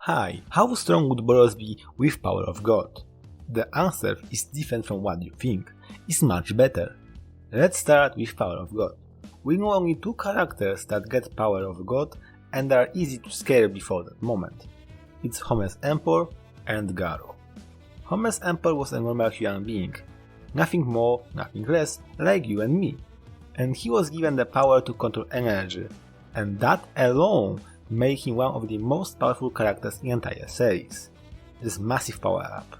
Hi, how strong would Boros be with power of God? The answer is different from what you think. It's much better. Let's start with power of God. We know only two characters that get power of God and are easy to scare before that moment. It's Homer's Emperor and Garo. Homer's Emperor was a normal human being, nothing more, nothing less, like you and me. And he was given the power to control energy, and that alone made him one of the most powerful characters in the entire series. This massive power up,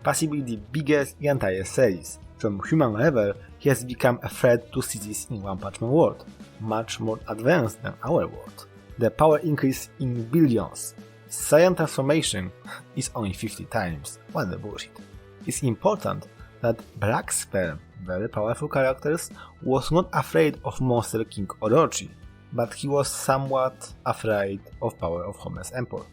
possibly the biggest in the entire series. From human level, he has become a threat to cities in One Punch Man world, much more advanced than our world. The power increase in billions. Saiyan transformation is only 50 times. What the bullshit. It's important that Black Sperm, very powerful characters, was not afraid of Monster King Orochi, but he was somewhat afraid of power of Homer's Emperor.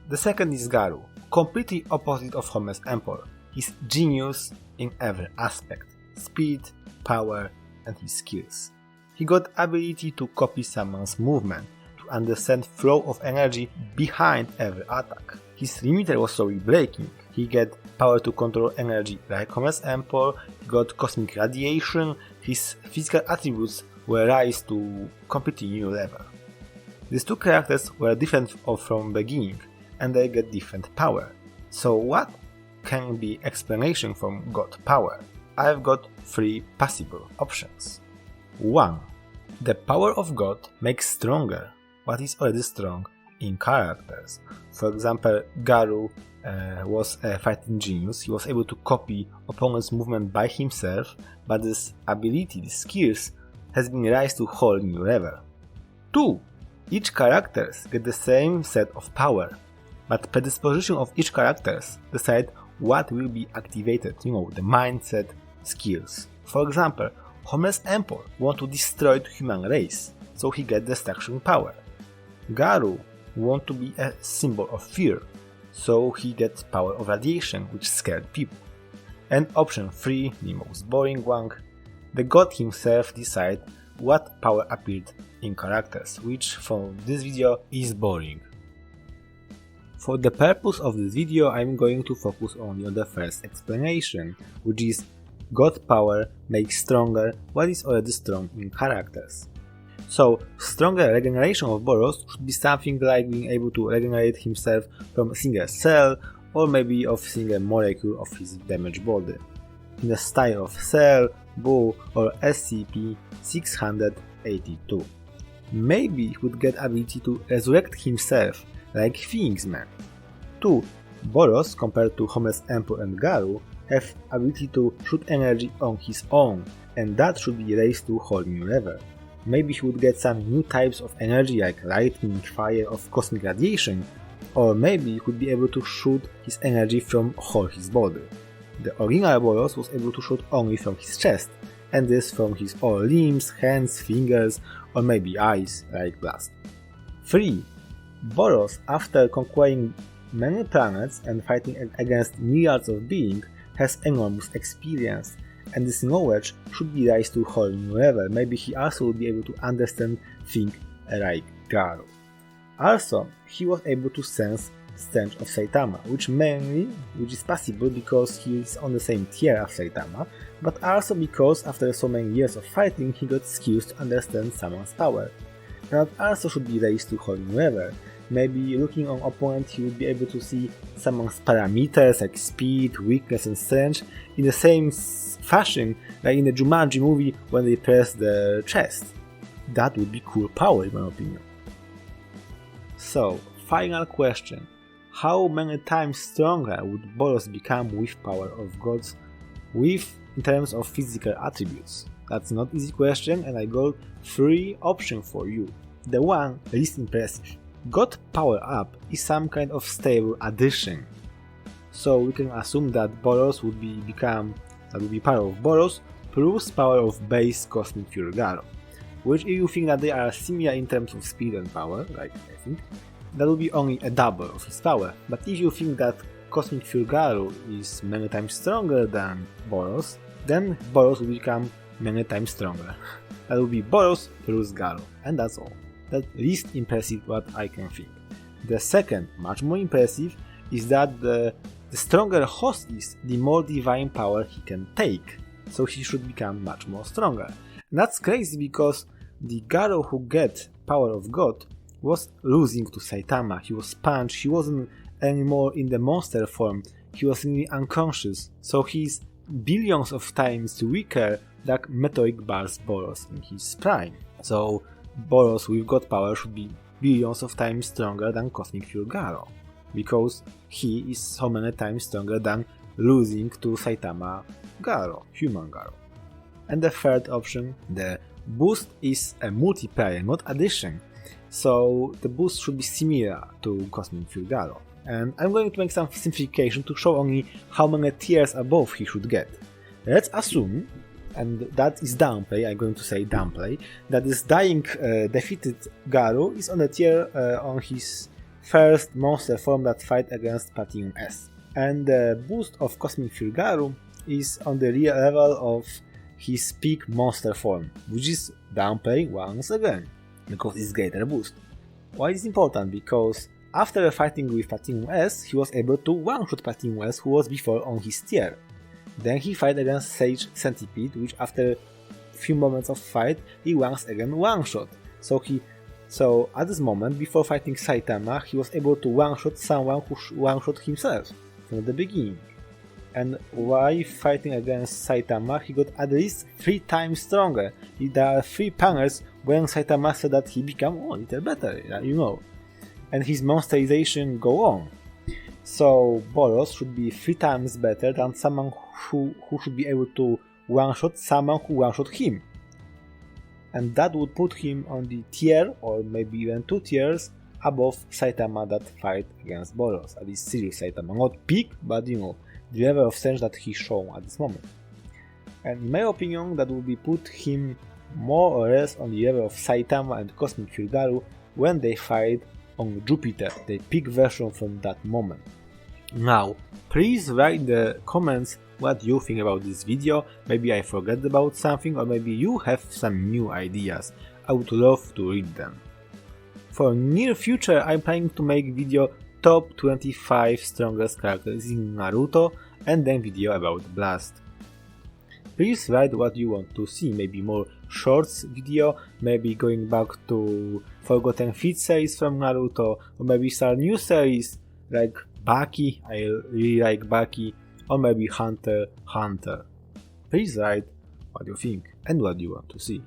The second is Garu, completely opposite of Homer's Emperor. He's genius in every aspect, speed, power, and his skills. He got ability to copy someone's movement, to understand flow of energy behind every attack. His limiter was slowly breaking. He get power to control energy like Homer's Emperor, he got cosmic radiation, his physical attributes were raised to completely new level. These two characters were different from the beginning, and they get different power. So what can be explanation from God power? I've got three possible options. 1. The power of God makes stronger what is already strong in characters. For example, Garu was a fighting genius. He was able to copy opponent's movement by himself, but this ability, these skills, has been raised to whole new level. 2. Each characters get the same set of power, but predisposition of each characters decide what will be activated, the mindset, skills. For example, Homer's Emperor want to destroy the human race, so he get destruction power. Garu want to be a symbol of fear, so he gets power of radiation, which scared people. And option 3, the most boring one, the god himself decide what power appeared in characters, which for this video is boring. For the purpose of this video, I'm going to focus only on the first explanation, which is God power makes stronger what is already strong in characters. So, stronger regeneration of Boros should be something like being able to regenerate himself from a single cell or maybe of single molecule of his damaged body, in the style of Cell, Boo or SCP-682. Maybe he would get ability to resurrect himself like Phoenix Man. 2. Boros, compared to Homer's Emperor and Garu, have ability to shoot energy on his own, and that should be raised to whole new level. Maybe he would get some new types of energy like lightning, fire, or cosmic radiation, or maybe he would be able to shoot his energy from whole his body. The original Boros was able to shoot only from his chest, and this from his all limbs, hands, fingers, or maybe eyes, like Blast. 3. Boros, after conquering many planets and fighting against milliards of beings, has enormous experience, and this knowledge should be raised to a whole new level. Maybe he also will be able to understand things like Garu. Also, he was able to sense stench of Saitama, which is possible because he is on the same tier as Saitama, but also because after so many years of fighting he got skills to understand someone's power. And that also should be raised to a whole new level. Maybe looking on opponent he would be able to see someone's parameters like speed, weakness and strength in the same fashion like in the Jumanji movie when they press the chest. That would be cool power in my opinion. So, final question. How many times stronger would Boros become with power of gods in terms of physical attributes? That's not easy question and I got 3 options for you. The one least impressive. God power up is some kind of stable addition. So we can assume that Boros would be power of Boros plus power of base Cosmic Fury Garo. Which if you think that they are similar in terms of speed and power, like I think, that will be only a double of his power. But if you think that Cosmic Fury Garo is many times stronger than Boros, then Boros will become many times stronger. That will be Boros plus Garo, and that's all. That least impressive what I can think. The second, much more impressive, is that the stronger host is, the more divine power he can take, so he should become much more stronger. And that's crazy because the Garo who get power of God was losing to Saitama. He was punched, he wasn't anymore in the monster form, he was really unconscious, so he's billions of times weaker than Meteoric Bars Boros in his prime. So Boros with God power should be billions of times stronger than Cosmic Fury Garo, because he is so many times stronger than losing to Saitama Garo, human Garo. And the third option, the boost is a multiplier, not addition, so the boost should be similar to Cosmic Fury Garo. And I'm going to make some simplification to show only how many tiers above he should get. Let's assume, and that is downplay, I'm going to say downplay, that this dying defeated Garu is on the tier on his first monster form that fight against Platinum S. And the boost of Cosmic Fury Garu is on the real level of his peak monster form, which is downplay once again, because it's greater boost. Why is it important? Because after fighting with Platinum S, he was able to one-shot Platinum S, who was before on his tier. Then he fight against Sage Centipede, which after few moments of fight, he once again one-shot. So at this moment, before fighting Saitama, he was able to one-shot someone who one-shot himself from the beginning. And while fighting against Saitama, he got at least 3 times stronger. There are 3 panels when Saitama said that he became a little better, you know. And his monsterization go on. So Boros should be 3 times better than someone who should be able to one-shot someone who one-shot him. And that would put him on the tier, or maybe even 2 tiers, above Saitama that fight against Boros. At least serious Saitama. Not peak, but you know, the level of strength that he's shown at this moment. And in my opinion, that would be put him more or less on the level of Saitama and Cosmic Fury Garu when they fight on Jupiter, the peak version from that moment. Now, please write in the comments what you think about this video. Maybe I forgot about something, or maybe you have some new ideas. I would love to read them. For near future, I'm planning to make video top 25 strongest characters in Naruto, and then video about Blast. Please write what you want to see, maybe more shorts video, maybe going back to Forgotten Feet series from Naruto, or maybe start new series like Baki, I really like Baki, or maybe Hunter x Hunter. Please write what you think and what you want to see.